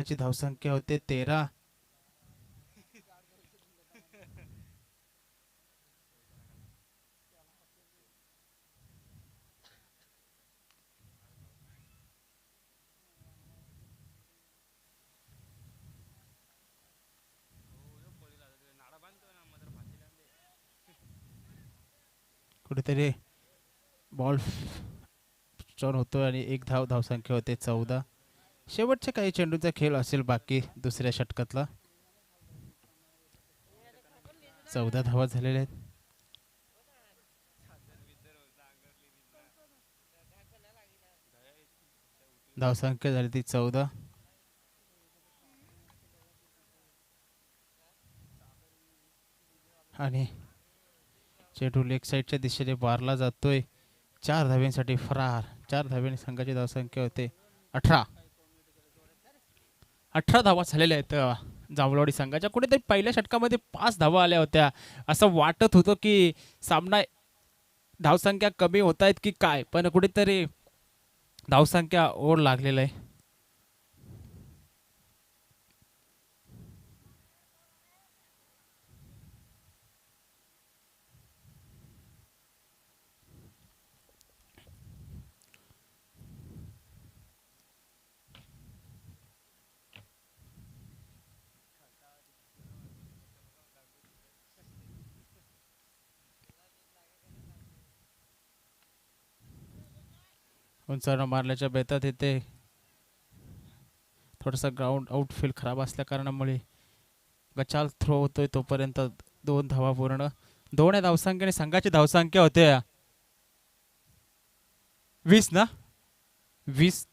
त्याची धावसंख्या होते 13. कुठेतरी बॉल स्टोन होतो आणि एक धावसंख्या होते 14. शेवटचे काही चेंडूचा खेळ असेल बाकी दुसऱ्या षटकातला. 14 धावा झालेल्या आहेत. धावसंख्या झाली ती 14. आणि चेंडू लेग साईडच्या दिशेने मारला जातोय. 4 धाव्यांसाठी फरार. 4 धाव्यांनी संघाची धावसंख्या होते 18. 18 धावा झालेल्या आहेत जांभूळवाडी संघाच्या. कुठेतरी पहिल्या षटकामध्ये 5 धावा आल्या होत्या. असं वाटत होतं की सामना धावसंख्या कमी होत आहेत की काय, पण कुठेतरी धावसंख्या ओढ लागलेला आहे. उंचावरून मारल्याच्या बेतात येते. थोडासा ग्राउंड आउटफील्ड खराब असल्या कारणामुळे गचाल थ्रो होतोय तोपर्यंत 2 धावा पूर्ण. 2 या धावसंख्येने संघाची धावसंख्या होते 20 ना. 20.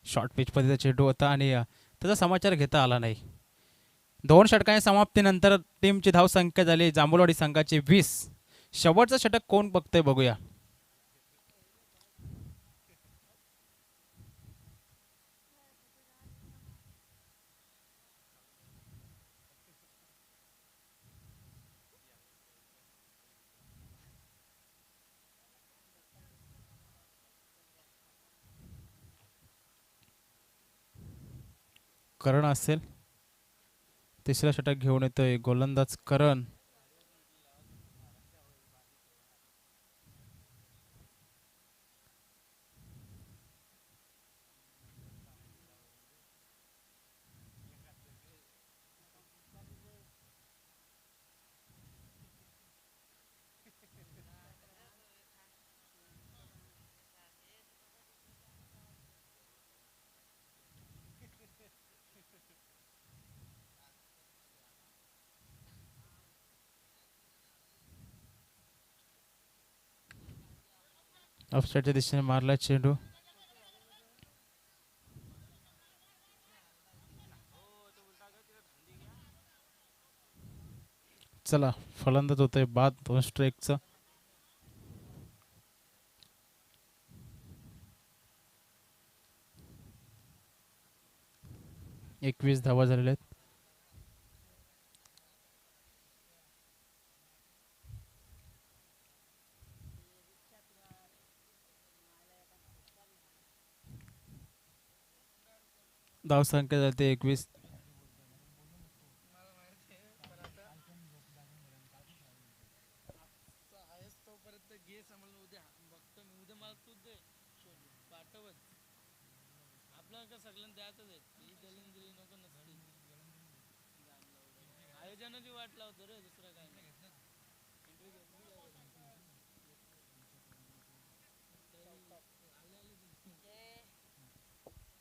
शॉर्ट पिच पद्धतीचा चेंडू होता आणि त्याचा समाचार घेता आला नाही. 2 षटकांच्या समाप्तीनंतर टीमची धावसंख्या झाली जांभूळवाडी संघाची 20. शेवटचं षटक कोण बघतंय बघूया. करण असेल. तिसरा षटक घेऊन येतोय गोलंदाज करण. ऑफसाईडच्या दिशेने मारला चेंडू. चला फलंदाज होतोय बाद 2 स्ट्राईकचा. 21 धावा झालेल्या आहेत. धावसंख्या जाते 21.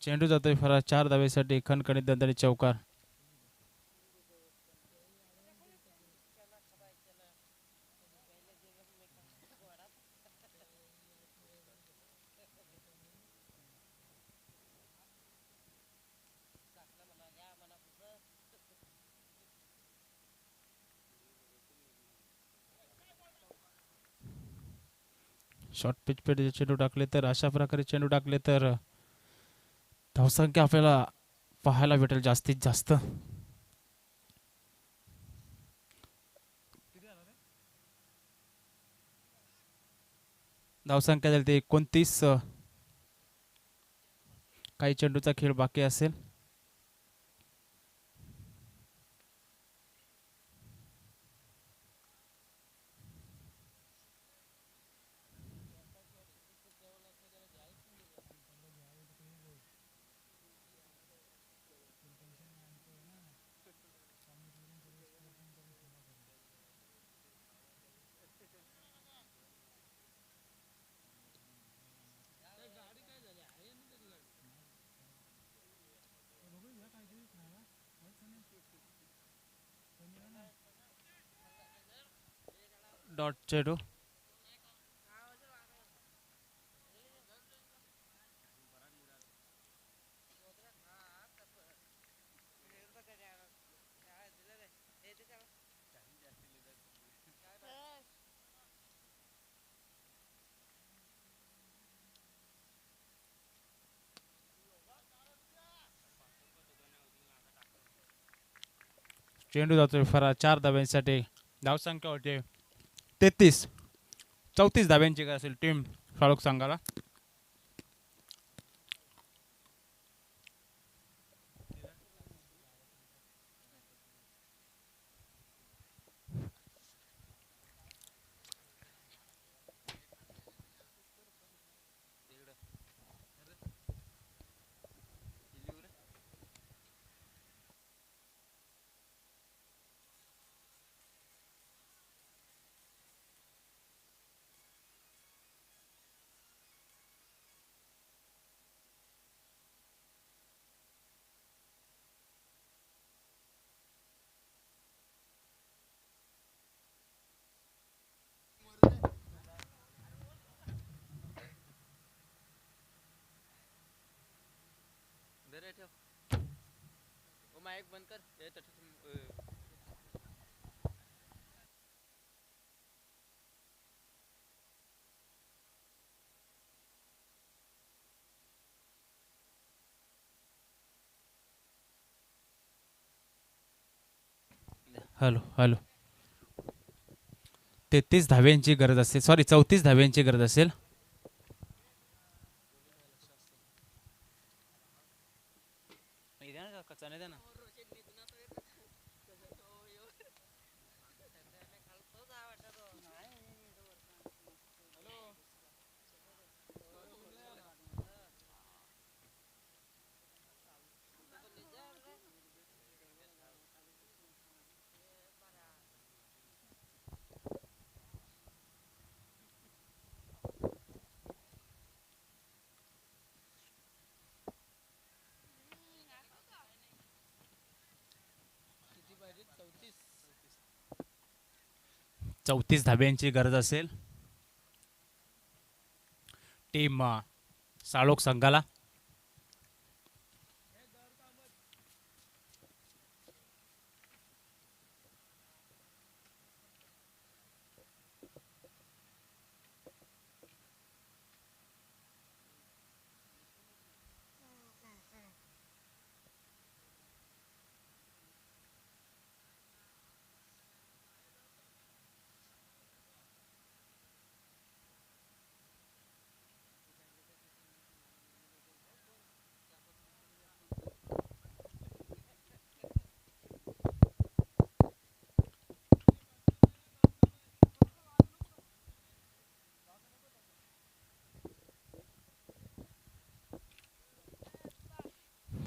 चेंडू जातोय फरार 4 धावेसाठी खणखणीत दणदणीत चौकार. शॉर्ट पिच पेडचे चेंडू टाकले तर अशा प्रकारे चेंडू टाकले तर धावसंख्या आपल्याला पाहायला भेटेल जास्तीत जास्त. धावसंख्या झाली ती 29. काही चेंडूचा खेळ बाकी असेल. डॉट चेंडू. चेंडू जातोय फरा 4 धाब्यांसाठी. धावसंख्या होते 33. 34 धाब्यांची काय असेल टीम शाळोख संघाला. Hello hello. 33 धाब्यांची गरज असेल, सॉरी 34 धाब्यांची गरज असेल. चौतीस धाब्यांची गरज असेल टीम साळोख संघाला.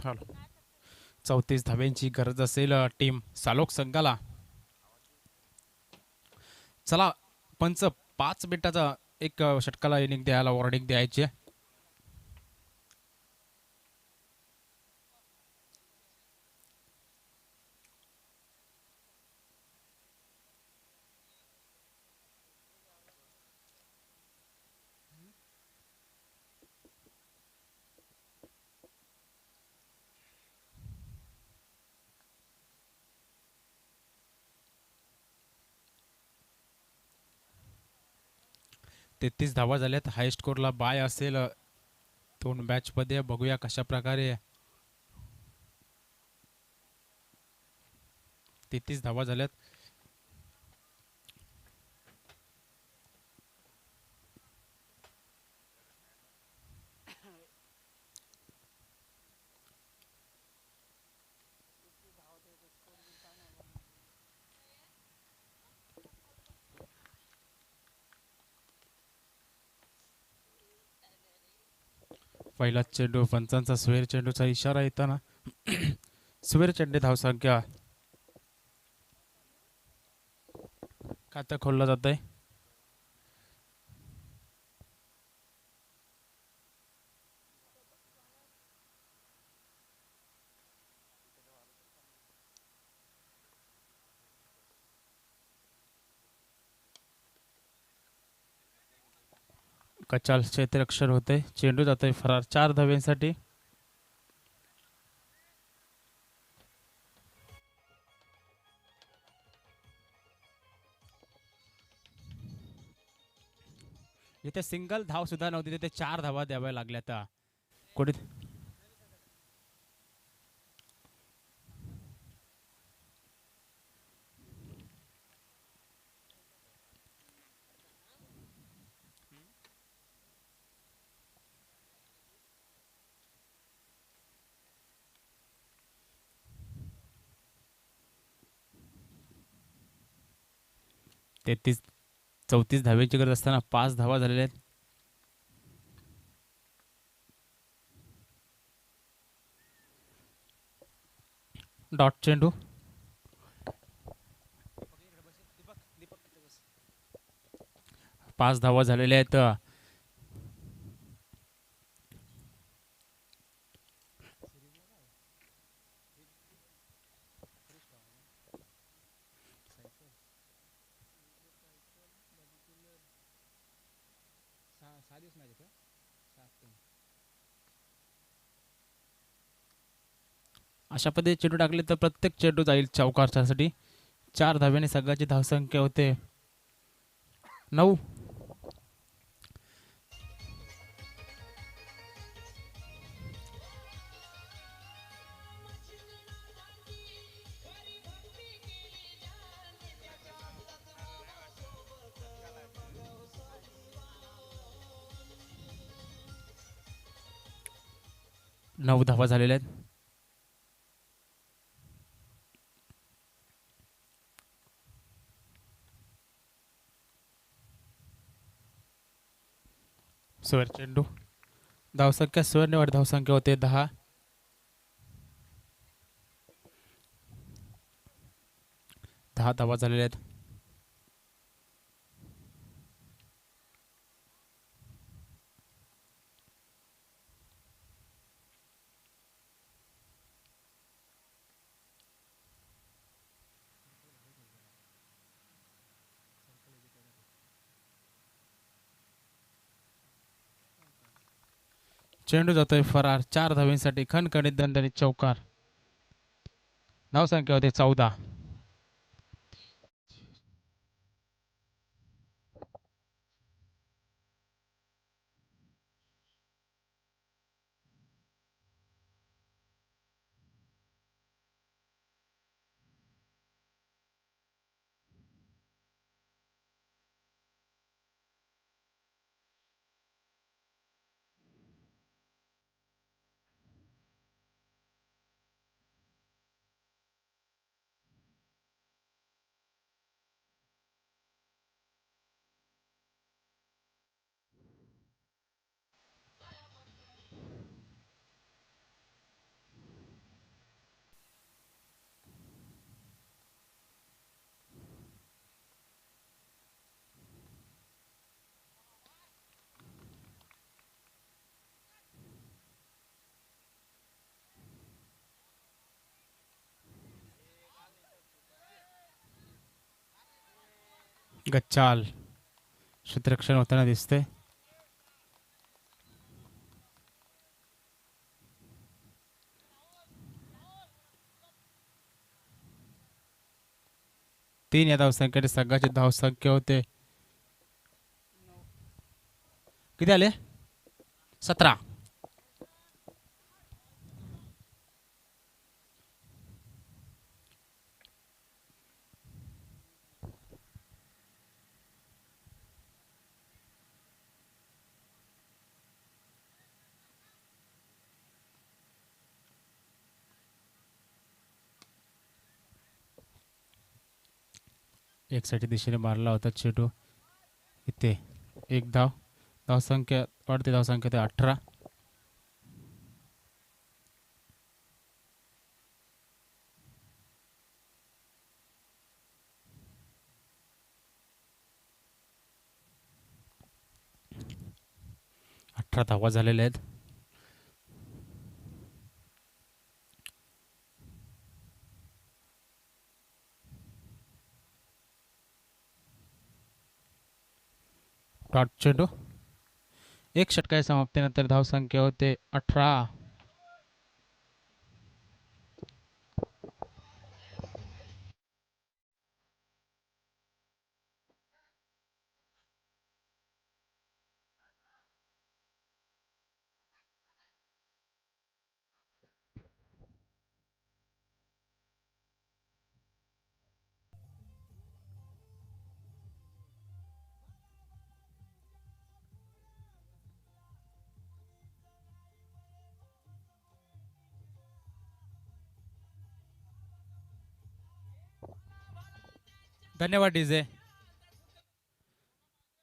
हॅलो. 34 धाब्यांची गरज असेल टीम सालोक संघाला. चला पंच 5 मिनिटाचा एक षटकाला इनिंग द्यायला वॉर्निंग द्यायची. 33 धावा झाल्यात. हाय स्कोरला बाय असेल 2 मॅच मध्ये. बघूया कशा प्रकारे. 33 धावा झाल्यात. पहिला चेंडू पंचांचा स्वेर चेंडूचा इशारा येताना स्वेर चेंडू धावसंख्या खातं खोललं जात आहे. कचाल क्षेत्ररक्षण होते. चेंडू जातोय फरार 4 धाव्यांसाठी. इथे सिंगल धाव सुद्धा नव्हती, तिथे 4 धावा द्याव्या लागल्या. त्या कुठे तेहतीस 34 धाव्यांची गरज असताना 5 धावा झालेल्या आहेत. डॉट चेंडू 5 धावा झालेल्या आहेत. अशा पद्धतीने चेंडू टाकले तर प्रत्येक चेंडू जाईल चौकारसाठी. 4 धाव्याने सगळ्याची धावसंख्या होते 9. नऊ धावा झालेल्या आहेत. स्वर चेंडू धावसंख्या स्वर धावसंख्या होते 10. दहा धावा झालेल्या आहेत. चेंडू जातोय फरार 4 धाव्यांसाठी. खणखणीत दणदणीत चौकार. धावसंख्या होते 14. गच्चाल क्षेत्ररक्षण होताना दिसते. तीन या धावसंख्येने सगळ्याची धावसंख्या होते किती आले 17. एकसाठी दिशेने मारला होता चेंडू. इथे एक धाव. धावसंख्या वाढते. धावसंख्या ते 18. 18 धावा झालेल्या आहेत. डॉट चेंडू एक षटकाच्या समाप्तीनंतर धावसंख्या होते 18. धन्यवाद डीजे.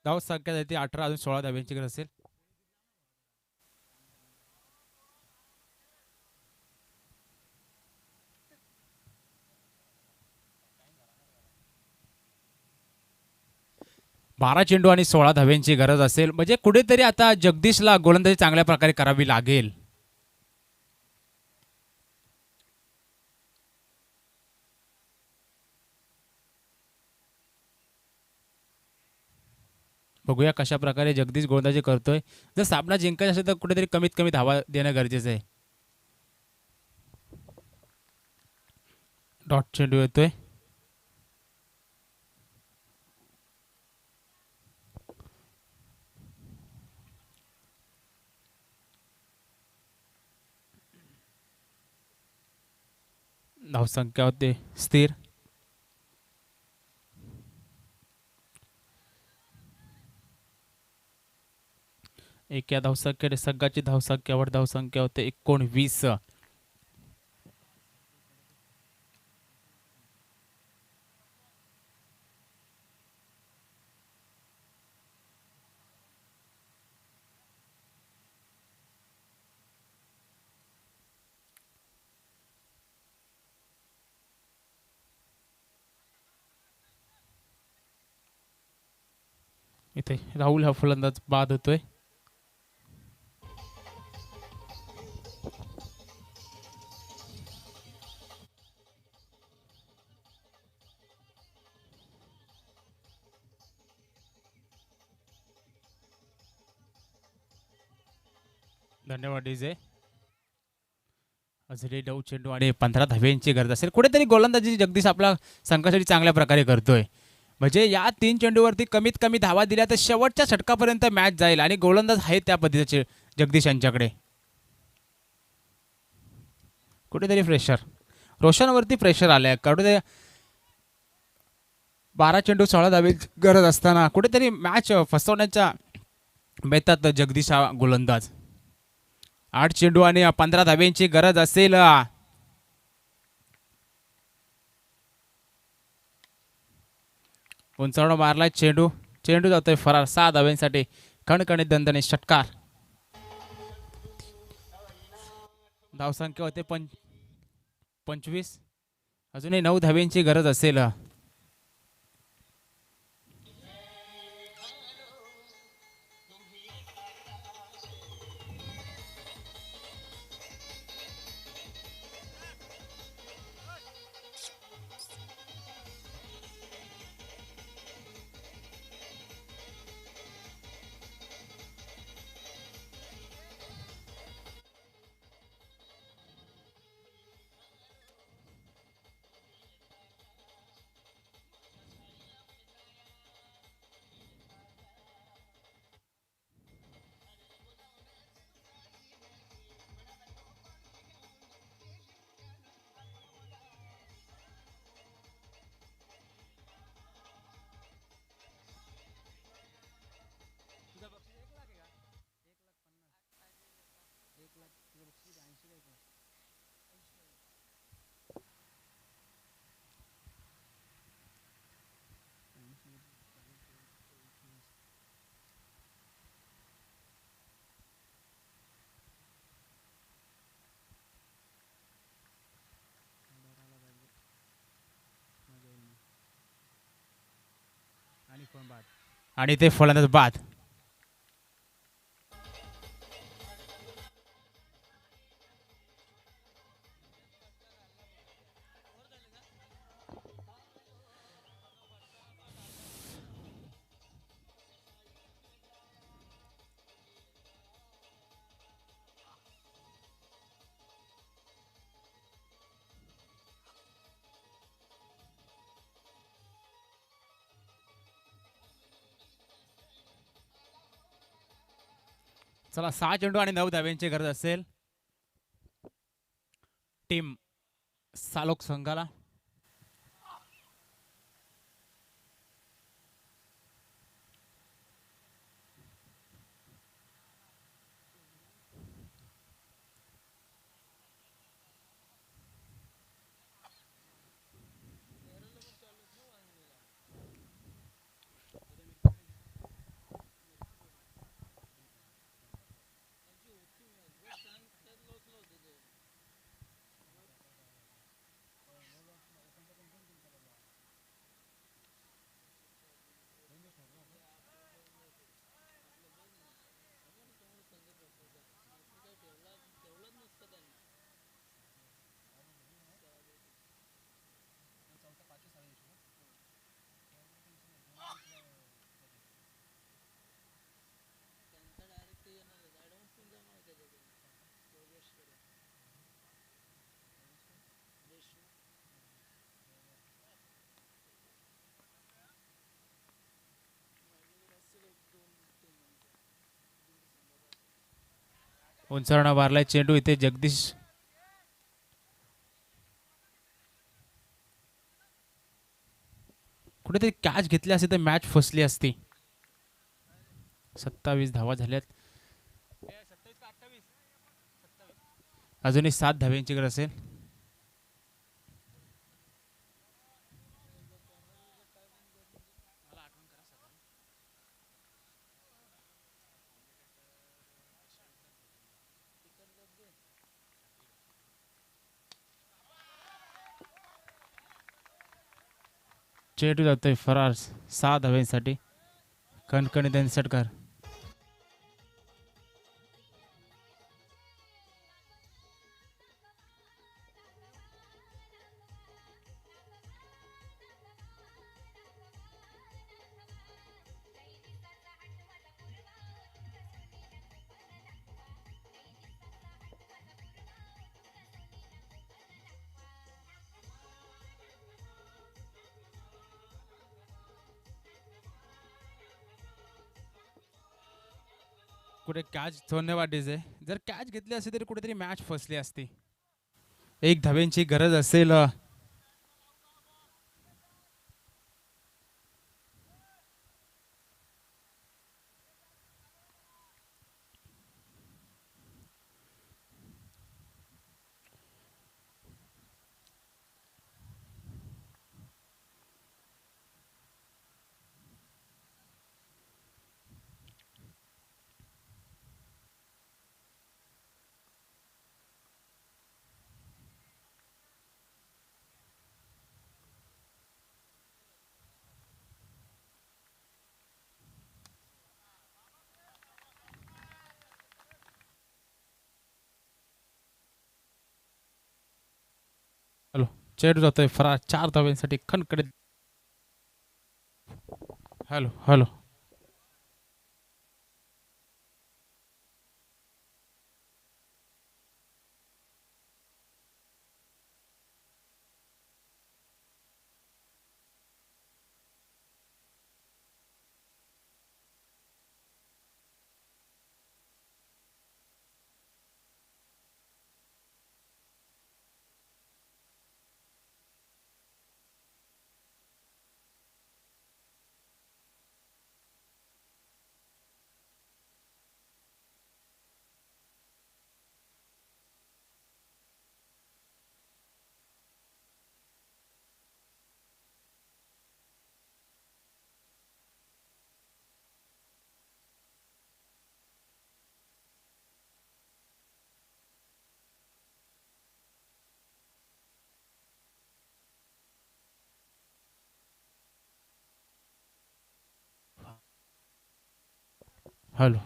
धावसंख्या जाते 18, अजून 16 धाब्यांची गरज असेल. बारा चेंडू आणि 16 धाब्यांची गरज असेल, म्हणजे कुठेतरी आता जगदीशला गोलंदाजी चांगल्या प्रकारे करावी लागेल. बघूया कशा प्रकारे जगदीश गोलंदाजी करतोय. जर सामना जिंकायचा असेल तर कुठेतरी कमीत कमी धावा देणं गरजेचं आहे. डॉट चेंडू येतोय. धावसंख्या होते स्थिर. एक या धावसंख्येने संघाची धावसंख्यावर धावसंख्या होते 19. इथे राहुल हा फलंदाज बाद होतोय. धन्यवाद डीजे. अजूनही 9 चेंडू आणि 15 धाब्यांची गरज असेल. कुठेतरी गोलंदाजी जगदीश आपला संघासाठी चांगल्या प्रकारे करतोय. म्हणजे या 3 चेंडूवरती कमीत कमी धावा दिल्या तर शेवटच्या षटकापर्यंत मॅच जाईल आणि गोलंदाज आहे त्या पद्धतीचे जगदीश यांच्याकडे. कुठेतरी प्रेशर रोशनवरती प्रेशर आलंय. कुठे 12 चेंडू 16 धावे गरज असताना कुठेतरी मॅच फसवण्याच्या बेतात जगदीश हा गोलंदाज. 8 चेंडू आणि 15 धाब्यांची गरज असेल. उंचावून मारलाय चेंडू. चेंडू जातोय फरार. 6 धाब्यांसाठी खणखणीत दणदणीत षटकार. धावसंख्या होते 25. अजूनही 9 धाब्यांची गरज असेल. आणि ते फलंदाज बाद. चला 6 चेंडू आणि 9 धाब्यांची गरज असेल टीम सालोक संघाला. उंचावणा मारलाय चेंडू इथे जगदीश कुठेतरी कॅच घेतली असती तर मॅच फसली असती. 27 धावा झाल्यात. अजूनही 7 धाब्यांची गरज असेल. चेंडू जातोय फरार 6 धाब्यांसाठी. कणकणी त्यांनी षटकार. कुठे कॅच धन्यवाद डीजे. जर कॅच घेतली असती तरी कुठेतरी मॅच फसली असती. 1 धाब्यांची गरज असेल. हॅलो. चेंडू जातोय फरार 4 धाब्यांसाठी खणखणीत. Hello hello. हॅलो.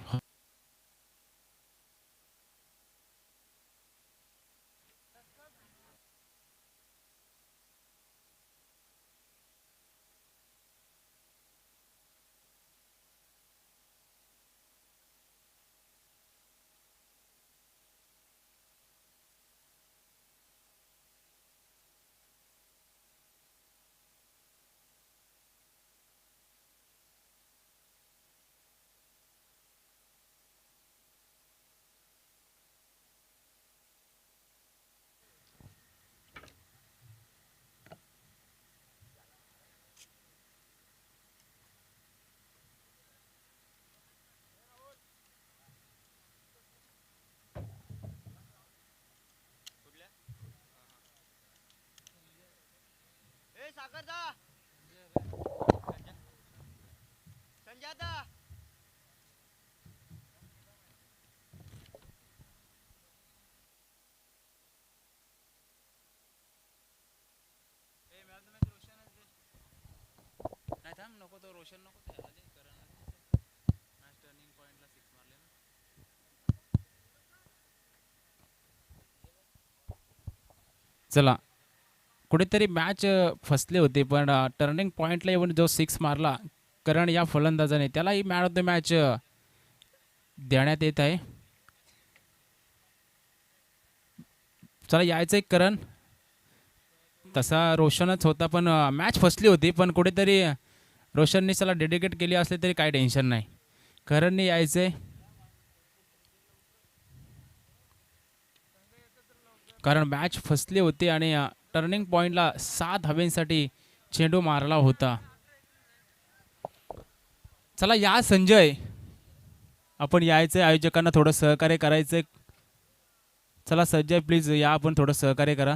नाही थांब नको तो रोशन नको त्याला दे कारण मॅच टर्निंग पॉइंटला सिक्स मारले ना. चला कुठेतरी मॅच फसले होते पण टर्निंग पॉइंटला येऊन जो सिक्स मारला करण या फलंदाजाने त्यालाही मॅन ऑफ द मॅच देण्यात येत आहे. चला यायचं एक करण तसा रोशनच होता पण मॅच फसली होती पण कुठेतरी रोशनने त्याला डेडिकेट केली असले तरी काही टेन्शन नाही. करणने यायचंय कारण मॅच फसली होती आणि टर्निंग पॉइंटला 7 धाब्यांसाठी चेंडू मारला होता. चला या संजय आपण यायचंय आयोजकांना थोडं सहकार्य करायचंय. चला संजय प्लीज या आपण थोडं सहकार्य करा.